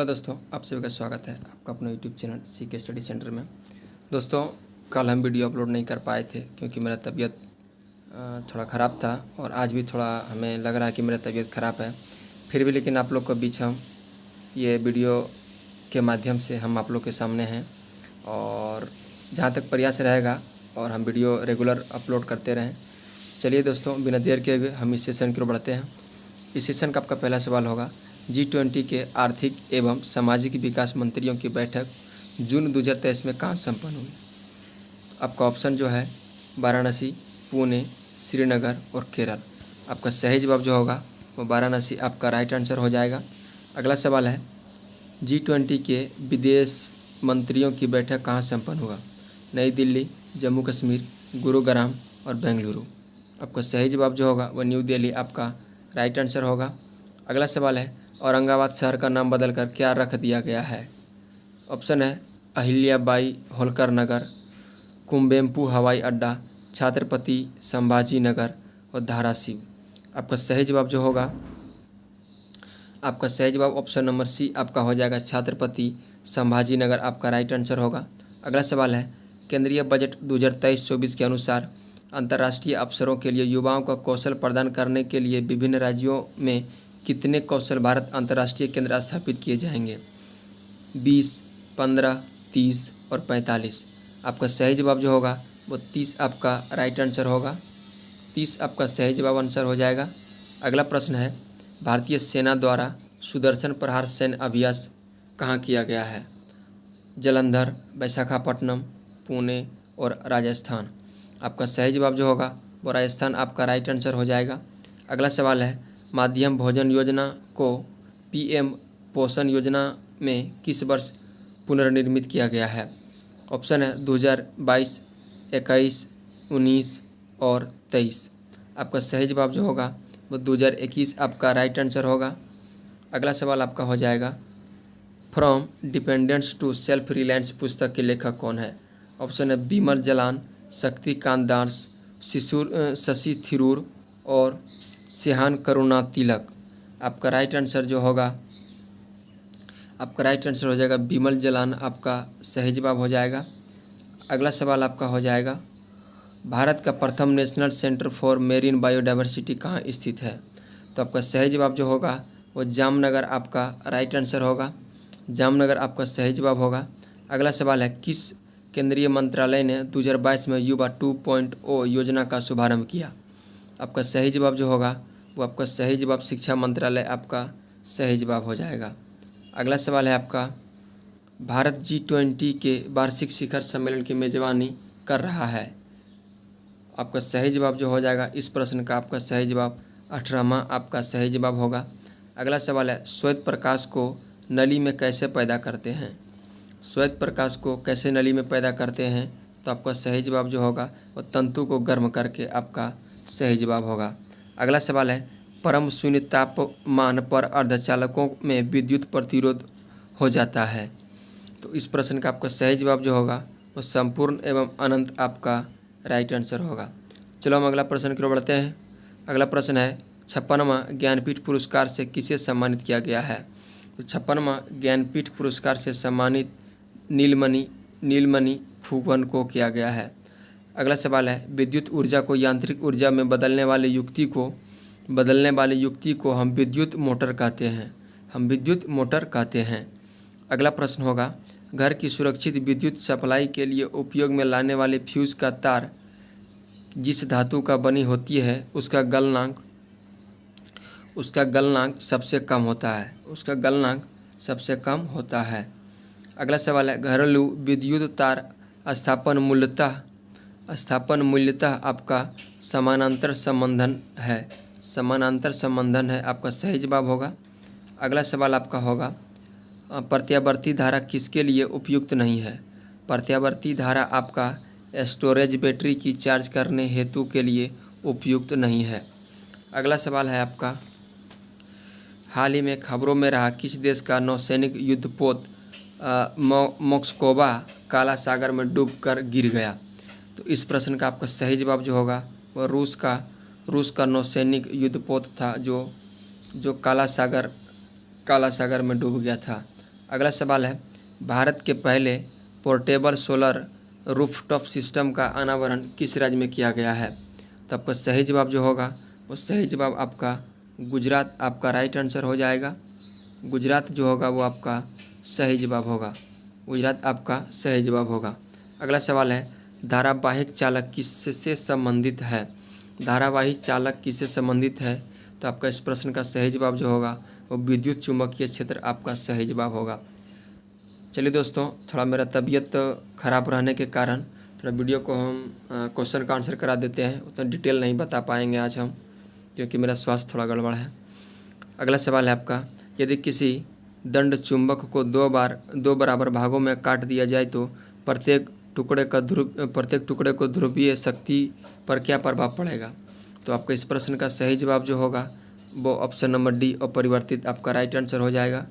Hello दोस्तों, आप सभी का स्वागत है आपका अपना YouTube channel CK study centre में। दोस्तों, कल हम वीडियो अपलोड नहीं कर पाए थे क्योंकि मेरा तबीयत थोड़ा ख़राब था और आज भी थोड़ा हमें लग रहा है कि मेरा तबीयत ख़राब है। फिर भी लेकिन आप लोग के बीच हम ये वीडियो के माध्यम से हम आप लोग के सामने हैं और जहाँ तक प्रयास रहेगा और हम वीडियो रेगुलर अपलोड करते रहें। चलिए दोस्तों, बिना देर के हुए हम इस सेशन की ओर बढ़ते हैं। इस सेशन का आपका पहला सवाल होगा, G20 के आर्थिक एवं सामाजिक विकास मंत्रियों की बैठक जून 2023 में कहाँ संपन्न हुई। आपका ऑप्शन जो है वाराणसी, पुणे, श्रीनगर और केरल। आपका सही जवाब जो होगा वो वाराणसी आपका राइट आंसर हो जाएगा। अगला सवाल है, G20 के विदेश मंत्रियों की बैठक कहाँ संपन्न हुआ। नई दिल्ली, जम्मू कश्मीर, गुरुग्राम और बेंगलुरु। आपका सही जवाब जो होगा वो न्यू दिल्ली आपका राइट आंसर होगा। अगला सवाल है, औरंगाबाद शहर का नाम बदलकर क्या रख दिया गया है। ऑप्शन है अहिल्याबाई होलकर नगर, कुम्बेम्पू हवाई अड्डा, छत्रपति संभाजी नगर और धाराशिव। आपका सही जवाब जो होगा, आपका सही जवाब ऑप्शन नंबर सी आपका हो जाएगा, छत्रपति संभाजी नगर आपका राइट आंसर होगा। अगला सवाल है, केंद्रीय बजट 2023-24 के अनुसार अंतर्राष्ट्रीय अवसरों के लिए युवाओं का कौशल प्रदान करने के लिए विभिन्न राज्यों में कितने कौशल भारत अंतर्राष्ट्रीय केंद्र स्थापित किए जाएंगे। 20, 15, 30 और 45। आपका सही जवाब जो होगा वो 30 आपका राइट आंसर होगा। 30 आपका सही जवाब आंसर हो जाएगा। अगला प्रश्न है, भारतीय सेना द्वारा सुदर्शन प्रहार सैन्य अभ्यास कहाँ किया गया है। जालंधर, विशाखापट्टनम, पुणे और राजस्थान। आपका सही जवाब जो होगा वो राजस्थान आपका राइट आंसर हो जाएगा। अगला सवाल है, माध्यम भोजन योजना को PM पोषण योजना में किस वर्ष पुनर्निर्मित किया गया है। ऑप्शन है 2022, 21, 19 और 23। आपका सही जवाब जो होगा वो 2021 आपका राइट आंसर होगा। अगला सवाल आपका हो जाएगा, from dependence to self reliance पुस्तक के लेखक कौन है। ऑप्शन है बिमल जलान, शक्तिकांत दास, शशि थिरूर और सेहान करुणा तिलक। आपका राइट आंसर जो होगा, आपका राइट आंसर हो जाएगा बिमल जलान आपका सही जवाब हो जाएगा। अगला सवाल आपका हो जाएगा, भारत का प्रथम national centre for marine biodiversity कहाँ स्थित है। तो आपका सही जवाब जो होगा वो जामनगर आपका राइट आंसर होगा। जामनगर आपका सही जवाब होगा। अगला सवाल है, किस केंद्रीय मंत्रालय ने 2022 में युवा 2.0 योजना का शुभारंभ किया। आपका सही जवाब जो होगा वो आपका सही जवाब शिक्षा मंत्रालय आपका सही जवाब हो जाएगा। अगला सवाल है आपका, भारत G20 के वार्षिक शिखर सम्मेलन की मेजबानी कर रहा है। आपका सही जवाब जो हो जाएगा इस प्रश्न का आपका सही जवाब 18वां आपका सही जवाब होगा। अगला सवाल है, श्वेत प्रकाश को नली में कैसे पैदा करते हैं। श्वेत प्रकाश को कैसे नली में पैदा करते हैं। तो आपका सही जवाब जो होगा वो तंतु को गर्म करके आपका सही जवाब होगा। अगला सवाल है, परम शून्य तापमान पर अर्धचालकों में विद्युत प्रतिरोध हो जाता है। तो इस प्रश्न का आपका सही जवाब जो होगा वो संपूर्ण एवं अनंत आपका राइट आंसर होगा। चलो हम अगला प्रश्न की ओर बढ़ते हैं। अगला प्रश्न है, 56वां ज्ञानपीठ पुरस्कार से किसे सम्मानित किया गया है। तो 56वां ज्ञानपीठ पुरस्कार से सम्मानित नीलमणि फूकन को किया गया है। अगला सवाल है, विद्युत ऊर्जा को यांत्रिक ऊर्जा में बदलने वाले युक्ति को हम विद्युत मोटर कहते हैं। अगला प्रश्न होगा, घर की सुरक्षित विद्युत सप्लाई के लिए उपयोग में लाने वाले फ्यूज का तार जिस धातु का बनी होती है उसका गलनांक सबसे कम होता है। अगला सवाल है, घरेलू विद्युत तार स्थापन मूलतः आपका समानांतर संबंधन है आपका सही जवाब होगा। अगला सवाल आपका होगा, प्रत्यावर्ती धारा किसके लिए उपयुक्त नहीं है। प्रत्यावर्ती धारा आपका स्टोरेज बैटरी की चार्ज करने हेतु के लिए उपयुक्त नहीं है। अगला सवाल है आपका, हाल ही में खबरों में रहा किस देश का नौसैनिक युद्धपोत मोस्कोवा काला सागर में डूबकर गिर गया। तो इस प्रश्न का आपका सही जवाब जो होगा वो रूस का नौसैनिक युद्धपोत था जो काला सागर में डूब गया था। अगला सवाल है, भारत के पहले पोर्टेबल सोलर रूफटॉप सिस्टम का अनावरण किस राज्य में किया गया है? तो आपका सही जवाब जो होगा वो सही जवाब आपका गुजरात आपका राइट आंसर हो जाएगा। गुजरात जो होगा वो आपका सही जवाब होगा। गुजरात आपका सही जवाब होगा। अगला सवाल है, धारावाहिक चालक किससे संबंधित है? धारावाहिक चालक किससे संबंधित है? तो आपका इस प्रश्न का सही जवाब जो होगा वो विद्युत चुंबकीय क्षेत्र आपका सही जवाब होगा। चलिए दोस्तों, थोड़ा मेरा तबीयत ख़राब रहने के कारण थोड़ा वीडियो को हम क्वेश्चन का आंसर करा देते हैं। उतना डिटेल नहीं बता पाएंगे आज हम, क्योंकि मेरा स्वास्थ्य थोड़ा गड़बड़ है। अगला सवाल है आपका, यदि किसी दंड चुंबक को दो बराबर भागों में काट दिया जाए तो प्रत्येक टुकड़े को ध्रुवीय शक्ति पर क्या प्रभाव पड़ेगा? तो आपका इस प्रश्न का सही जवाब जो होगा वो ऑप्शन नंबर डी अपरिवर्तित आपका राइट आंसर हो जाएगा।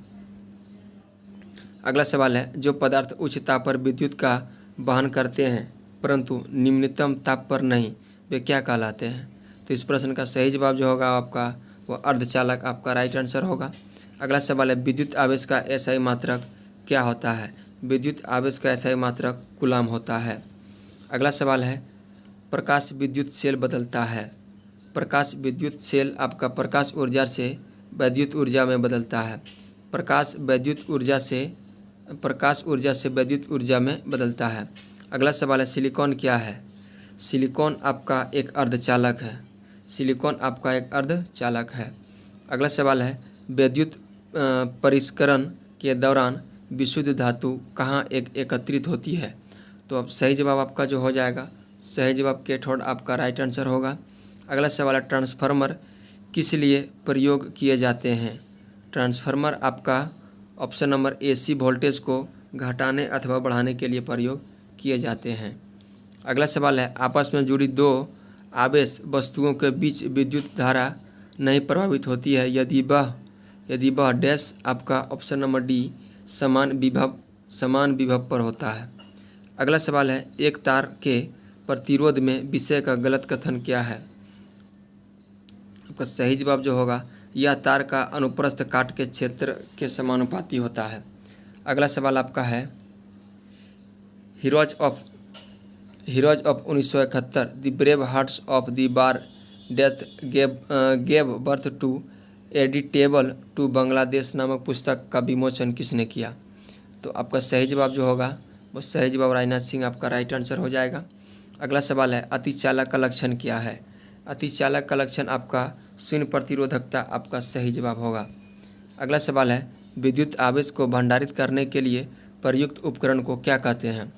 अगला सवाल है, जो पदार्थ उच्च ताप पर विद्युत का वहन करते हैं परंतु निम्नतम ताप पर नहीं, वे क्या कहलाते हैं? तो इस प्रश्न का सही जवाब जो होगा आपका वो अर्धचालक आपका राइट आंसर होगा। अगला सवाल है, विद्युत आवेश का एसआई मात्रक क्या होता है? विद्युत आवेश का एसआई मात्रक कूलाम होता है। अगला सवाल है, प्रकाश विद्युत सेल बदलता है। प्रकाश विद्युत सेल आपका प्रकाश ऊर्जा से वैद्युत ऊर्जा में बदलता है। प्रकाश ऊर्जा से वैद्युत ऊर्जा में बदलता है। अगला सवाल है, सिलिकॉन क्या है? सिलिकॉन आपका एक अर्धचालक है। सिलिकॉन आपका एक अर्धचालक है। अगला सवाल है, विद्युत परिष्करण के दौरान विशुद्ध धातु कहाँ एकत्रित होती है? तो अब सही जवाब आपका जो हो जाएगा, सही जवाब कैथोड आपका राइट आंसर होगा। अगला सवाल है, ट्रांसफार्मर किस लिए प्रयोग किए जाते हैं? ट्रांसफार्मर आपका ऑप्शन नंबर एसी वोल्टेज को घटाने अथवा बढ़ाने के लिए प्रयोग किए जाते हैं। अगला सवाल है, आपस में जुड़ी दो आवेश वस्तुओं के बीच विद्युत धारा नहीं प्रभावित होती है यदि वह डैश आपका ऑप्शन नंबर डी समान विभव पर होता है। अगला सवाल है, एक तार के प्रतिरोध में विषय का गलत कथन क्या है? आपका सही जवाब जो होगा, यह तार का अनुप्रस्थ काट के क्षेत्र के समानुपाती होता है। अगला सवाल आपका है, heroes of 1971 the brave hearts of the bar death gave birth to editable to Bangladesh नामक पुस्तक का विमोचन किसने किया? तो आपका सही जवाब जो होगा वो सही जवाब राजनाथ सिंह आपका राइट आंसर हो जाएगा। अगला सवाल है, अतिचालक का लक्षण क्या है? अतिचालक का लक्षण आपका शून्य प्रतिरोधकता आपका सही जवाब होगा। अगला सवाल है, विद्युत आवेश को भंडारित करने के लिए प्रयुक्त उपकरण को क्या कहते हैं?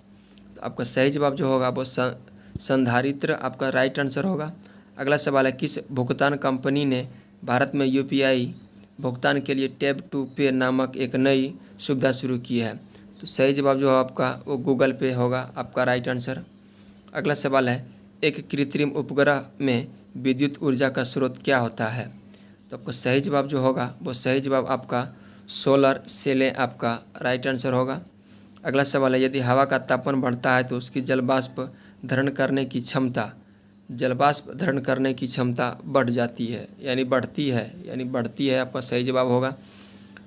तो आपका सही जवाब जो होगा वो संधारित्र आपका राइट आंसर होगा। अगला सवाल है, किस भुगतान कंपनी ने भारत में यूपीआई भुगतान के लिए टैप टू पे नामक एक नई सुविधा शुरू की है? तो सही जवाब जो है आपका वो गूगल पे होगा आपका राइट आंसर। अगला सवाल है, एक कृत्रिम उपग्रह में विद्युत ऊर्जा का स्रोत क्या होता है? तो आपका सही जवाब जो होगा वो सही जवाब आपका सोलर सेलें आपका राइट आंसर होगा। अगला सवाल है, यदि हवा का तापमान बढ़ता है तो उसकी जलवाष्प धारण करने की क्षमता बढ़ जाती है यानी बढ़ती है आपका सही जवाब होगा।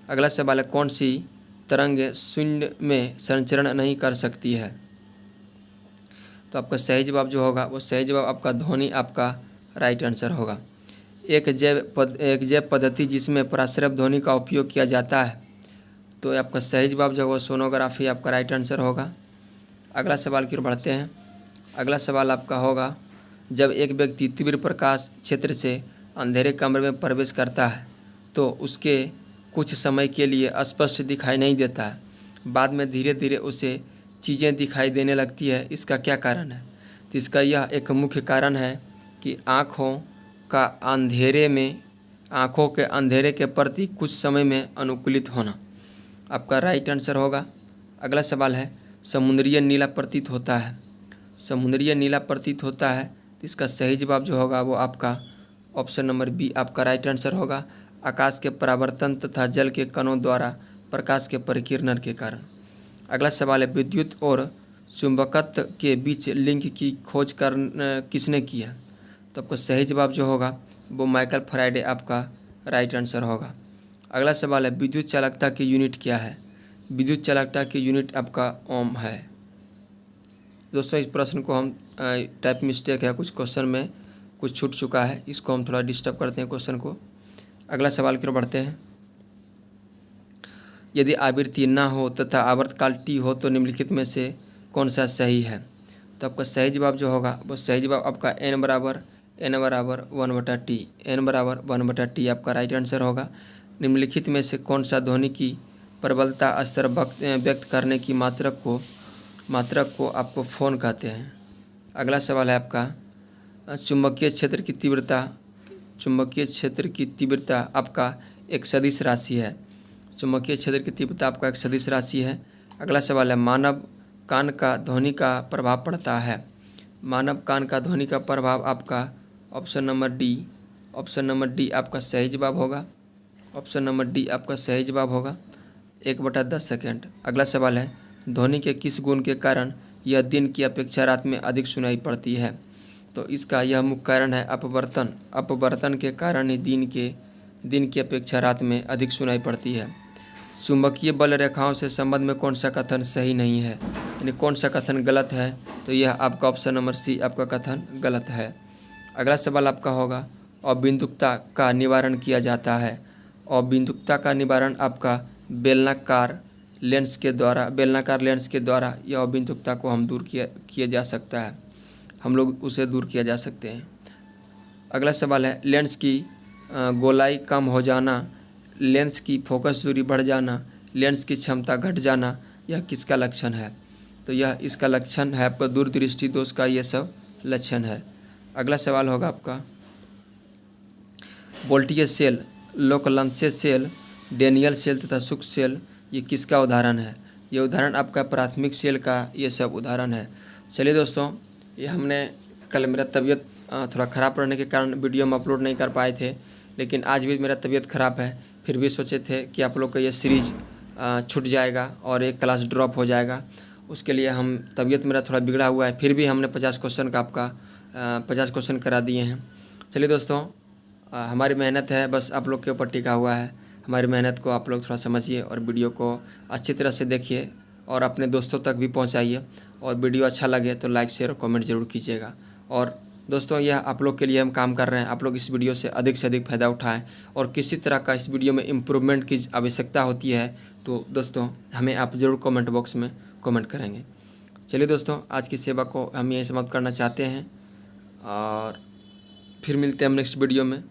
अगला सवाल है, कौन सी तरंग शून्य में संचरण नहीं कर सकती है? तो आपका सही जवाब जो होगा वो सही जवाब आपका ध्वनि आपका राइट आंसर होगा। एक जैव पद्धति जिसमें पराश्रय ध्वनि का उपयोग किया जाता है, तो आपका सही जवाब जो होगा सोनोग्राफी आपका राइट आंसर होगा। अगला सवाल की ओर बढ़ते हैं। अगला सवाल आपका होगा, जब एक व्यक्ति तीव्र प्रकाश क्षेत्र से अंधेरे कमरे में प्रवेश करता है तो उसके कुछ समय के लिए स्पष्ट दिखाई नहीं देता है, बाद में धीरे धीरे उसे चीज़ें दिखाई देने लगती है, इसका क्या कारण है? तो इसका यह एक मुख्य कारण है कि आँखों के अंधेरे के प्रति कुछ समय में अनुकूलित होना आपका राइट आंसर होगा। अगला सवाल है, समुद्रीय नीला प्रतीत होता है। तो इसका सही जवाब जो होगा वो आपका ऑप्शन नंबर बी आपका राइट आंसर होगा, आकाश के परावर्तन तथा जल के कणों द्वारा प्रकाश के परिकिरण के कारण। अगला सवाल है, विद्युत और चुंबकत्व के बीच लिंक की खोज किसने किया? तो आपका सही जवाब जो होगा वो माइकल फैराडे आपका राइट आंसर होगा। अगला सवाल है, विद्युत चालकता की यूनिट क्या है? विद्युत चालकता की यूनिट आपका ओम है। दोस्तों इस प्रश्न को हम टाइप मिस्टेक है, कुछ क्वेश्चन में कुछ छूट चुका है, इसको हम थोड़ा डिस्टर्ब करते हैं क्वेश्चन को। अगला सवाल की ओर बढ़ते हैं। यदि आवृत्ति ना हो तथा आवर्तकाल टी हो तो निम्नलिखित में से कौन सा सही है? तो आपका सही जवाब जो होगा वो सही जवाब आपका n बराबर 1/t, n बराबर 1/t आपका राइट आंसर होगा। निम्नलिखित में से कौन सा ध्वनि की प्रबलता स्तर व्यक्त करने की मात्रक को आपको फोन कहते हैं? अगला सवाल है आपका चुंबकीय क्षेत्र की तीव्रता आपका एक सदिश राशि है। चुंबकीय क्षेत्र की तीव्रता आपका एक सदिश राशि है। अगला सवाल है मानव कान का ध्वनि का प्रभाव पड़ता है। मानव कान का ध्वनि का प्रभाव आपका ऑप्शन नंबर डी आपका सही जवाब होगा। ऑप्शन नंबर डी आपका सही जवाब होगा, 1/10 सेकेंड। अगला सवाल है ध्वनि के किस गुण के कारण यह दिन की अपेक्षा रात में अधिक सुनाई पड़ती है? तो इसका यह मुख्य कारण है अपवर्तन के कारण ही दिन की अपेक्षा रात में अधिक सुनाई पड़ती है। चुंबकीय बल रेखाओं से संबंध में कौन सा कथन सही नहीं है, यानी कौन सा कथन गलत है? तो यह आपका ऑप्शन नंबर सी आपका कथन गलत है। अगला सवाल आपका होगा अबिंदुकता का निवारण किया जाता है। अबिंदुकता का निवारण आपका बेलनाकार लेंस के द्वारा यह अबिंदुकता को हम दूर किया जा सकता है, हम लोग उसे दूर किया जा सकते हैं। अगला सवाल है लेंस की गोलाई कम हो जाना, लेंस की फोकस दूरी बढ़ जाना, लेंस की क्षमता घट जाना, यह किसका लक्षण है? तो यह इसका लक्षण है आपका दूरदृष्टि दोष का, यह सब लक्षण है। अगला सवाल होगा आपका वोल्टीय सेल, लोकलांशीय सेल, डेनियल सेल तथा सूक्ष्म सेल ये किसका उदाहरण है? ये उदाहरण आपका प्राथमिक सेल का ये सब उदाहरण है। चलिए दोस्तों, ये हमने कल मेरा तबीयत थोड़ा ख़राब रहने के कारण वीडियो हम अपलोड नहीं कर पाए थे, लेकिन आज भी मेरा तबीयत ख़राब है, फिर भी सोचे थे कि आप लोग का ये सीरीज़ छूट जाएगा और एक क्लास ड्रॉप हो जाएगा। उसके लिए हम तबीयत मेरा थोड़ा बिगड़ा हुआ है, फिर भी हमने 50 क्वेश्चन का आपका 50 क्वेश्चन करा दिए हैं। चलिए दोस्तों, हमारी मेहनत है, बस आप लोग के ऊपर टिका हुआ है। हमारी मेहनत को आप लोग थोड़ा समझिए और वीडियो को अच्छी तरह से देखिए और अपने दोस्तों तक भी पहुंचाइए। और वीडियो अच्छा लगे तो लाइक शेयर और कमेंट ज़रूर कीजिएगा। और दोस्तों, यह आप लोग के लिए हम काम कर रहे हैं, आप लोग इस वीडियो से अधिक फ़ायदा उठाएं और किसी तरह का इस वीडियो में इम्प्रूवमेंट की आवश्यकता होती है तो दोस्तों हमें आप ज़रूर कमेंट बॉक्स में कमेंट करेंगे। चलिए दोस्तों, आज की सेवा को हम यहीं समाप्त करना चाहते हैं और फिर मिलते हैं हम नेक्स्ट वीडियो में।